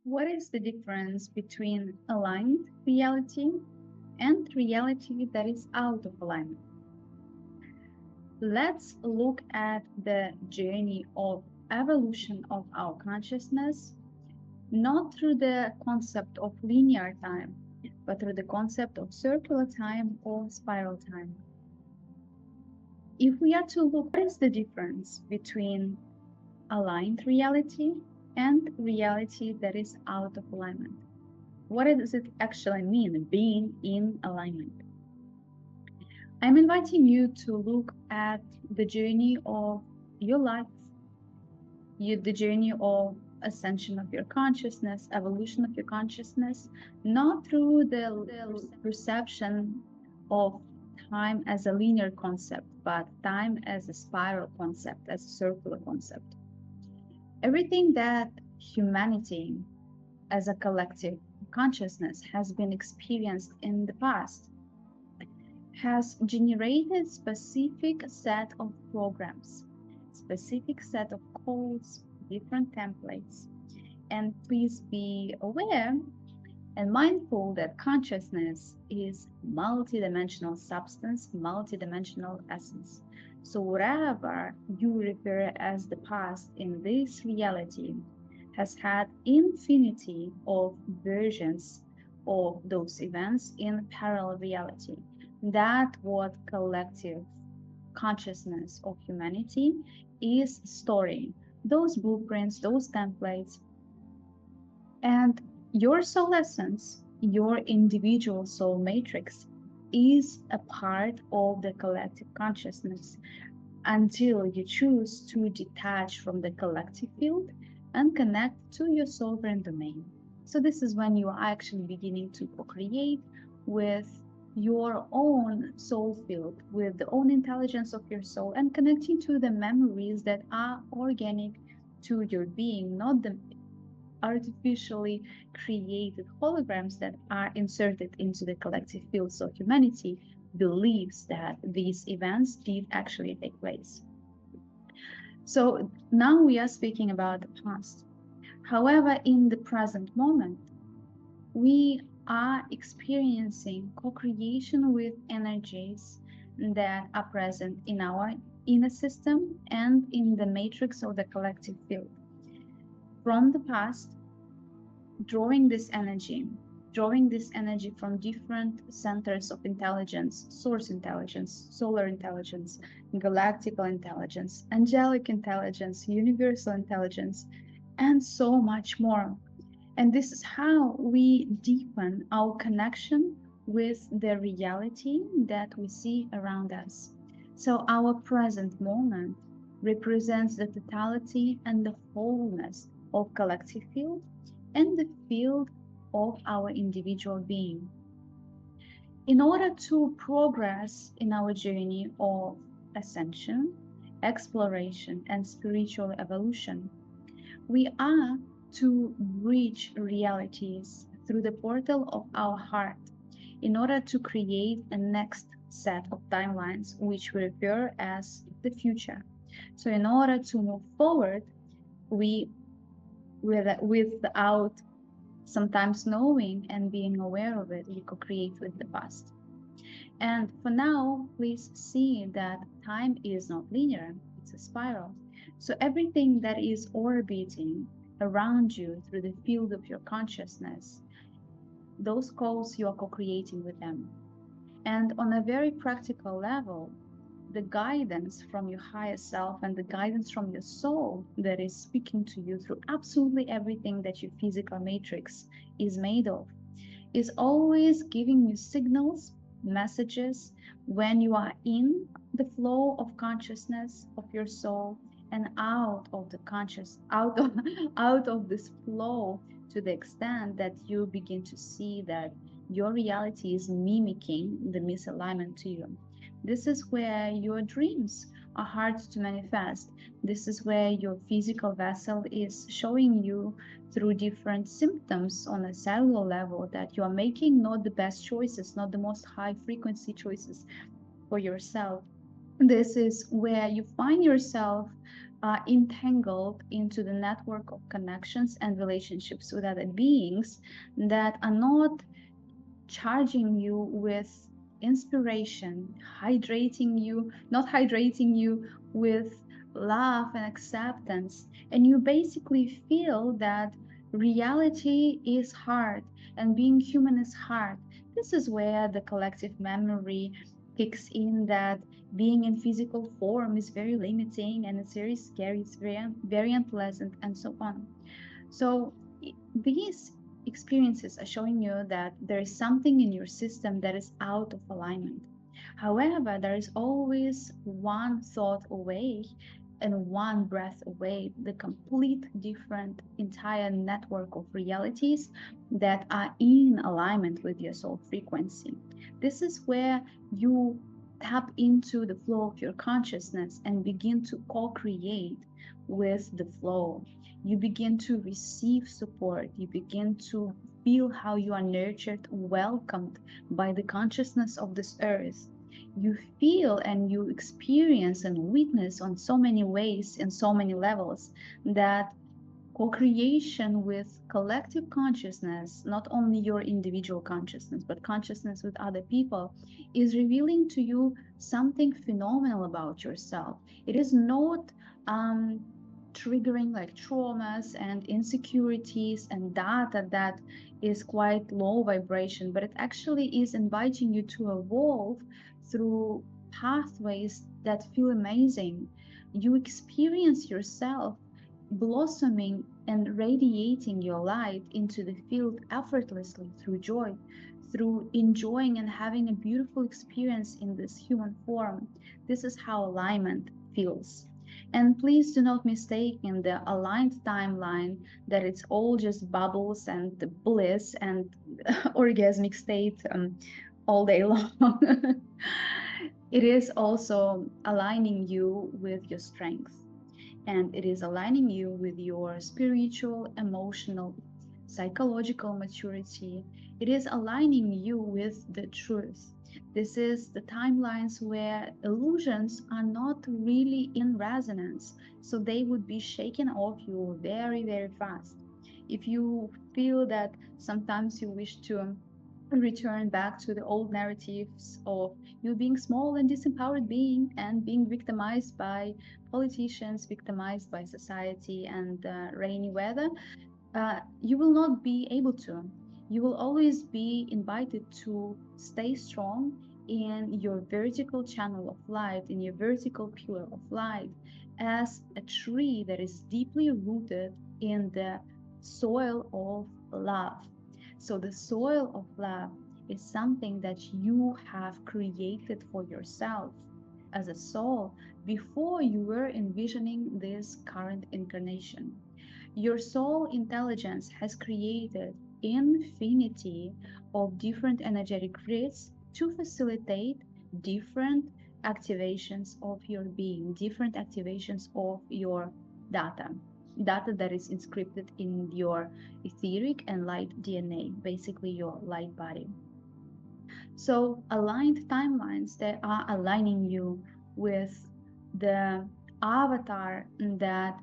What is the difference between aligned reality and reality that is out of alignment? Let's look at the journey of evolution of our consciousness, not through the concept of linear time, but through the concept of circular time or spiral time. If we are to look, what is the difference between aligned reality and reality that is out of alignment? What does it actually mean, being in alignment? I'm inviting you to look at the journey of your life, the journey of ascension of your consciousness, evolution of your consciousness, not through the perception of time as a linear concept, but time as a spiral concept, as a circular concept. Everything that humanity as a collective consciousness has been experienced in the past has generated specific set of programs, specific set of codes, different templates. And please be aware and mindful that consciousness is multidimensional substance, multidimensional essence. So whatever you refer as the past in this reality has had infinity of versions of those events in parallel reality. That what collective consciousness of humanity is storing, those blueprints, those templates. And your soul essence, your individual soul matrix, is a part of the collective consciousness until you choose to detach from the collective field and connect to your sovereign domain. So this is when you are actually beginning to co-create with your own soul field, with the own intelligence of your soul, and connecting to the memories that are organic to your being, not the artificially created holograms that are inserted into the collective field. So humanity believes that these events did actually take place. So now we are speaking about the past. However, in the present moment, we are experiencing co-creation with energies that are present in our inner system and in the matrix of the collective field. From the past, drawing this energy from different centers of intelligence, source intelligence, solar intelligence, galactical intelligence, angelic intelligence, universal intelligence, and so much more. And this is how we deepen our connection with the reality that we see around us. So our present moment represents the totality and the wholeness of collective field and the field of our individual being. In order to progress in our journey of ascension, exploration, and spiritual evolution, we are to reach realities through the portal of our heart in order to create a next set of timelines, which we refer as the future. So in order to move forward, we, without sometimes knowing and being aware of it, we co-create with the past. And for now, please see that time is not linear, it's a spiral. So everything that is orbiting around you through the field of your consciousness, those calls you are co-creating with them. And on a very practical level, the guidance from your higher self and the guidance from your soul that is speaking to you through absolutely everything that your physical matrix is made of is always giving you signals, messages when you are in the flow of consciousness of your soul and out of the out of this flow, to the extent that you begin to see that your reality is mimicking the misalignment to you. This is where your dreams are hard to manifest. This is where your physical vessel is showing you through different symptoms on a cellular level that you are making not the best choices, not the most high frequency choices for yourself. This is where you find yourself are entangled into the network of connections and relationships with other beings that are not charging you with inspiration, not hydrating you with love and acceptance. And you basically feel that reality is hard and being human is hard. This is where the collective memory kicks in, that being in physical form is very limiting and it's very scary, it's very unpleasant, and so on. So these experiences are showing you that there is something in your system that is out of alignment. However, there is always one thought away and one breath away, the complete different entire network of realities that are in alignment with your soul frequency. This is where you tap into the flow of your consciousness and begin to co-create with the flow. You begin to receive support. You begin to feel how you are nurtured, welcomed by the consciousness of this earth. You feel and you experience and witness on so many ways and so many levels that co-creation with collective consciousness, not only your individual consciousness, but consciousness with other people, is revealing to you something phenomenal about yourself. It is not triggering like traumas and insecurities and data that is quite low vibration, but it actually is inviting you to evolve through pathways that feel amazing. You experience yourself blossoming and radiating your light into the field effortlessly through joy, through enjoying and having a beautiful experience in this human form. This is how alignment feels. And please do not mistake in the aligned timeline that it's all just bubbles and bliss and orgasmic state all day long. It is also aligning you with your strength, and it is aligning you with your spiritual, emotional, psychological maturity. It is aligning you with the truth. This is the timelines where illusions are not really in resonance, so they would be shaken off you very, very fast. If you feel that sometimes you wish to return back to the old narratives of you being small and disempowered being and being victimized by politicians, victimized by society and rainy weather, you will not be able to. You will always be invited to stay strong in your vertical channel of light, in your vertical pillar of light, as a tree that is deeply rooted in the soil of love. So the soil of love is something that you have created for yourself as a soul before you were envisioning this current incarnation. Your soul intelligence has created infinity of different energetic grids to facilitate different activations of your being, different activations of your data. Data that is inscripted in your etheric and light DNA, basically your light body. So aligned timelines that are aligning you with the avatar that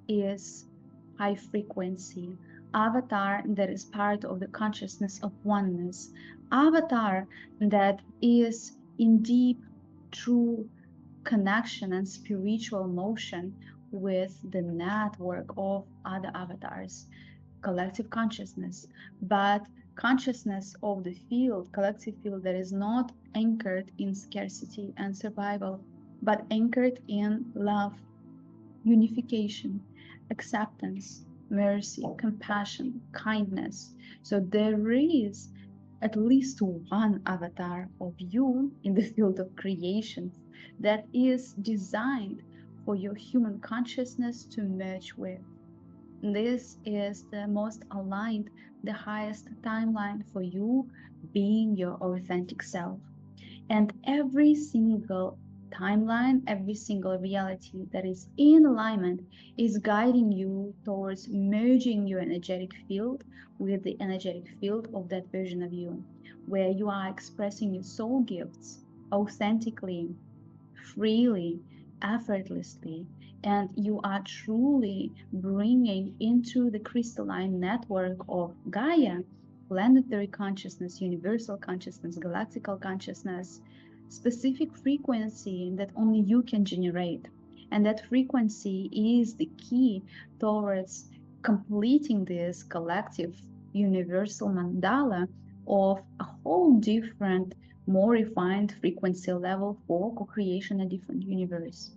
is high frequency, avatar that is part of the consciousness of oneness, avatar that is in deep, true connection and spiritual motion with the network of other avatars, collective consciousness, but consciousness of the field, collective field that is not anchored in scarcity and survival, but anchored in love, unification, acceptance, mercy, compassion, kindness. So there is at least one avatar of you in the field of creation that is designed for your human consciousness to merge with. This is the most aligned, the highest timeline for you being your authentic self. And every single timeline, every single reality that is in alignment is guiding you towards merging your energetic field with the energetic field of that version of you, where you are expressing your soul gifts authentically, freely, effortlessly, and you are truly bringing into the crystalline network of Gaia, planetary consciousness, universal consciousness, galactical consciousness, specific frequency that only you can generate. And that frequency is the key towards completing this collective universal mandala of a whole different, more refined frequency level for co-creation, a different universe.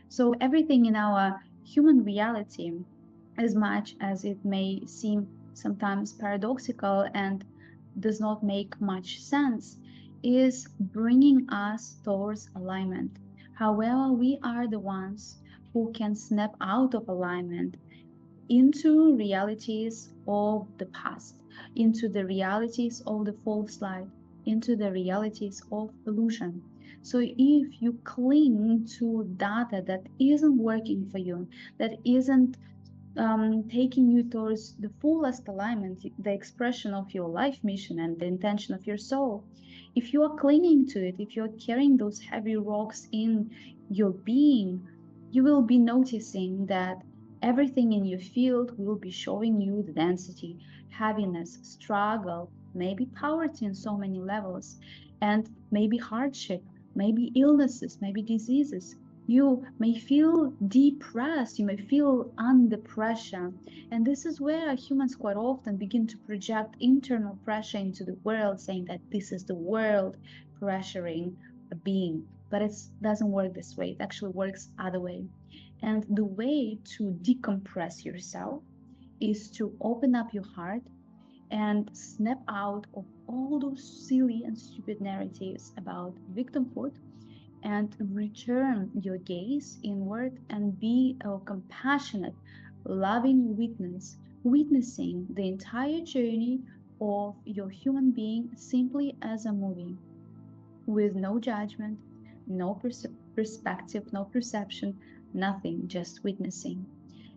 So everything in our human reality, as much as it may seem sometimes paradoxical and does not make much sense, is bringing us towards alignment. However, we are the ones who can snap out of alignment into realities of the past, into the realities of the false light, into the realities of illusion. So if you cling to data that isn't working for you, that isn't taking you towards the fullest alignment, the expression of your life mission and the intention of your soul, if you are clinging to it, if you're carrying those heavy rocks in your being, you will be noticing that everything in your field will be showing you the density, heaviness, struggle, maybe poverty in so many levels, and maybe hardship, maybe illnesses, maybe diseases. You may feel depressed, you may feel under pressure. And this is where humans quite often begin to project internal pressure into the world, saying that this is the world pressuring a being. But it doesn't work this way. It actually works other way. And the way to decompress yourself is to open up your heart and snap out of all those silly and stupid narratives about victimhood and return your gaze inward and be a compassionate, loving witness, witnessing the entire journey of your human being simply as a movie, with no judgment, no perspective, no perception, nothing, just witnessing.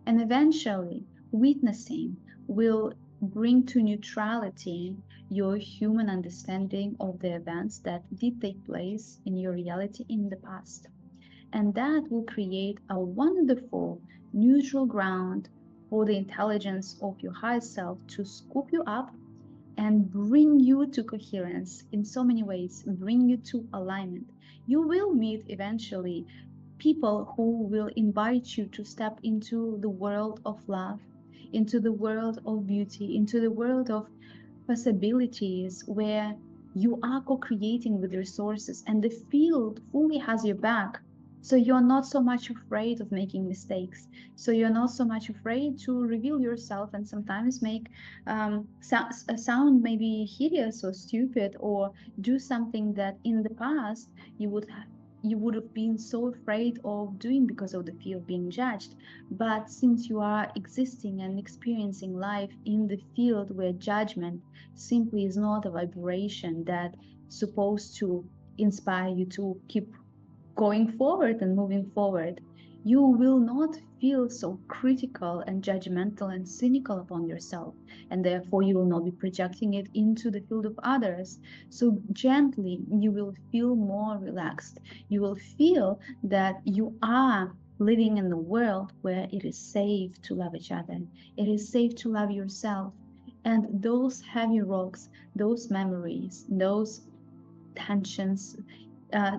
And eventually, witnessing will bring to neutrality your human understanding of the events that did take place in your reality in the past. And that will create a wonderful neutral ground for the intelligence of your higher self to scoop you up and bring you to coherence in so many ways, bring you to alignment. You will meet eventually people who will invite you to step into the world of love, into the world of beauty, into the world of possibilities where you are co-creating with resources and the field fully has your back. So you're not so much afraid of making mistakes. So you're not so much afraid to reveal yourself and sometimes make a sound maybe hideous or stupid, or do something that in the past you would have been so afraid of doing because of the fear of being judged. But since you are existing and experiencing life in the field where judgment simply is not a vibration that's supposed to inspire you to keep going forward and moving forward, you will not feel so critical and judgmental and cynical upon yourself, and therefore you will not be projecting it into the field of others. So gently you will feel more relaxed. You will feel that you are living in the world where it is safe to love each other, it is safe to love yourself. And those heavy rocks, those memories, those tensions,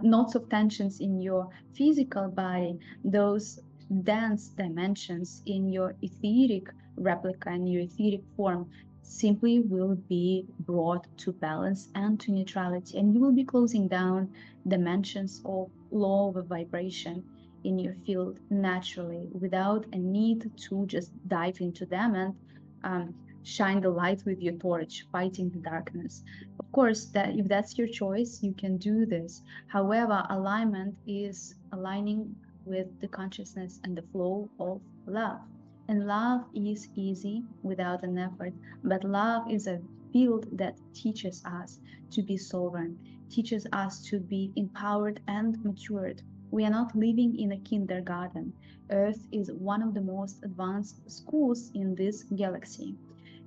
knots of tensions in your physical body, those dense dimensions in your etheric replica, in your etheric form, simply will be brought to balance and to neutrality. And you will be closing down dimensions of law of vibration in your field naturally, without a need to just dive into them and shine the light with your torch, fighting the darkness. Of course, that if that's your choice, you can do this. However, alignment is aligning with the consciousness and the flow of love. And love is easy without an effort, but love is a field that teaches us to be sovereign, teaches us to be empowered and matured. We are not living in a kindergarten. Earth is one of the most advanced schools in this galaxy.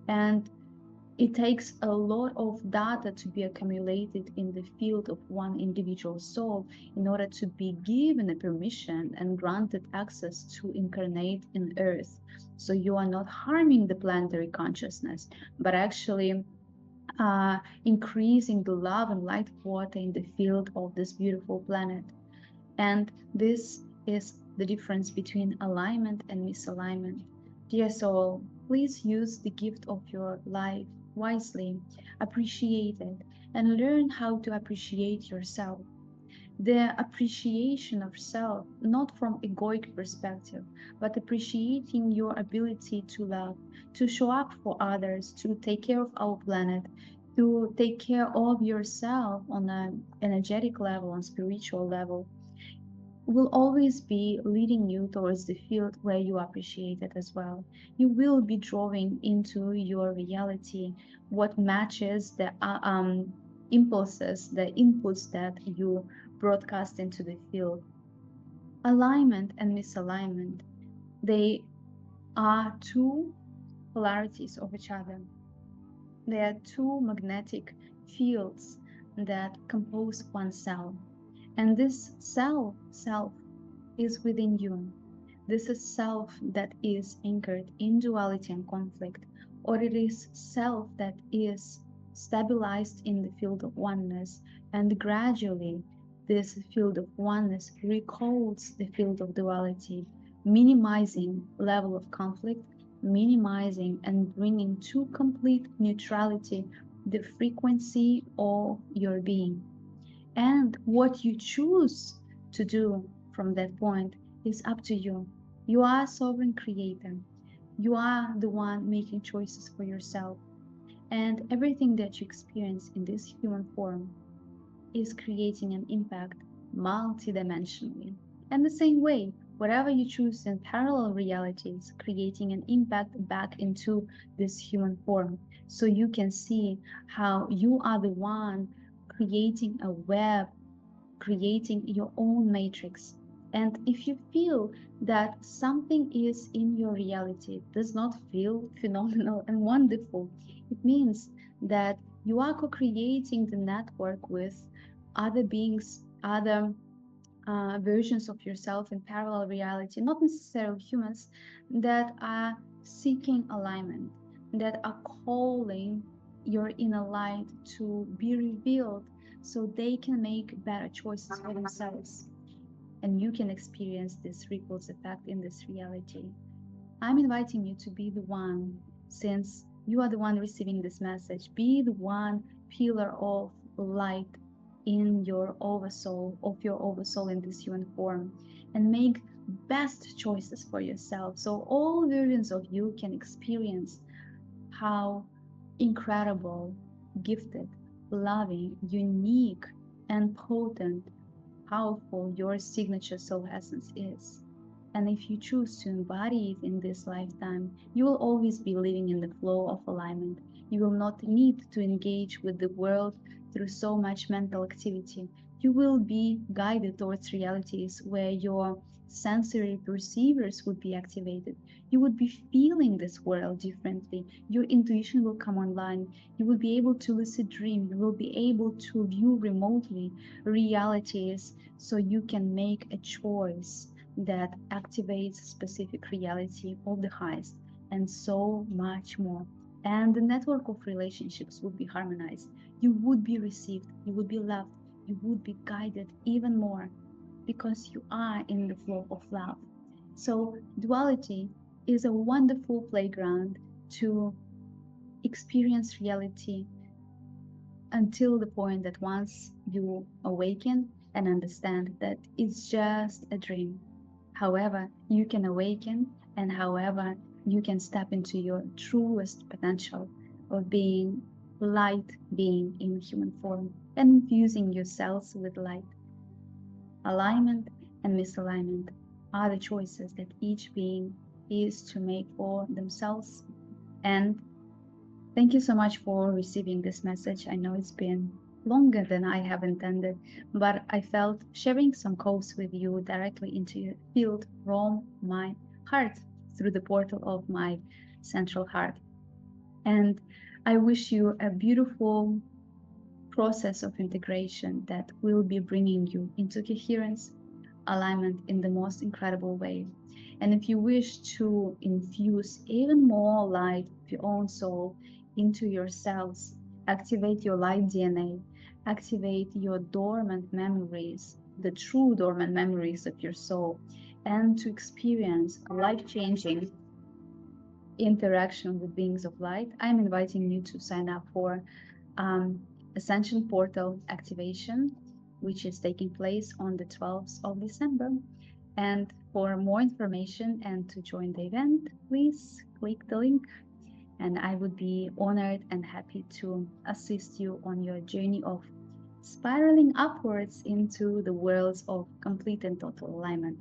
And It takes a lot of data to be accumulated in the field of one individual soul in order to be given a permission and granted access to incarnate in Earth. So you are not harming the planetary consciousness, but actually increasing the love and light quota in the field of this beautiful planet. And this is the difference between alignment and misalignment. Dear soul, please use the gift of your life wisely, appreciate it, and learn how to appreciate yourself. The appreciation of self, not from egoic perspective, but appreciating your ability to love, to show up for others, to take care of our planet, to take care of yourself on an energetic level, on spiritual level, will always be leading you towards the field where you appreciate it as well. You will be drawing into your reality what matches the impulses, the inputs that you broadcast into the field. Alignment and misalignment, they are two polarities of each other. They are two magnetic fields that compose one cell. And this self is within you. This is self that is anchored in duality and conflict, or it is self that is stabilized in the field of oneness, and gradually this field of oneness recodes the field of duality, minimizing level of conflict, minimizing and bringing to complete neutrality the frequency of your being. And what you choose to do from that point is up to you. You are a sovereign creator. You are the one making choices for yourself. And everything that you experience in this human form is creating an impact multidimensionally. And the same way, whatever you choose in parallel realities, creating an impact back into this human form. So you can see how you are the one creating a web, creating your own matrix. And if you feel that something is in your reality does not feel phenomenal and wonderful, it means that you are co-creating the network with other beings, other versions of yourself in parallel reality, not necessarily humans, that are seeking alignment, that are calling your inner light to be revealed so they can make better choices for themselves. And you can experience this ripples effect in this reality. I'm inviting you to be the one, since you are the one receiving this message, be the one pillar of light in your oversoul, of your oversoul in this human form, and make best choices for yourself so all versions of you can experience how incredible, gifted, loving, unique, and potent, powerful your signature soul essence is. And if you choose to embody it in this lifetime, you will always be living in the flow of alignment. You will not need to engage with the world through so much mental activity. You will be guided towards realities where your sensory perceivers would be activated. You would be feeling this world differently. Your intuition will come online. You will be able to lucid dream. You will be able to view remotely realities so you can make a choice that activates specific reality of the highest, and so much more. And the network of relationships would be harmonized. You would be received, you would be loved, you would be guided even more because you are in the flow of love. So duality is a wonderful playground to experience reality until the point that once you awaken and understand that it's just a dream. However, you can awaken, and however, you can step into your truest potential of being light, being in human form, and infusing your cells with light. Alignment and misalignment are the choices that each being is to make for themselves. And thank you so much for receiving this message. I know it's been longer than I have intended, but I felt sharing some codes with you directly into your field from my heart through the portal of my central heart. And I wish you a beautiful process of integration that will be bringing you into coherence, alignment in the most incredible way. And if you wish to infuse even more light of your own soul into your cells, activate your light DNA, activate your dormant memories, the true dormant memories of your soul, and to experience a life-changing interaction with beings of light, I'm inviting you to sign up for Ascension Portal activation, which is taking place on the 12th of December. And for more information and to join the event, please click the link. And I would be honored and happy to assist you on your journey of spiraling upwards into the worlds of complete and total alignment.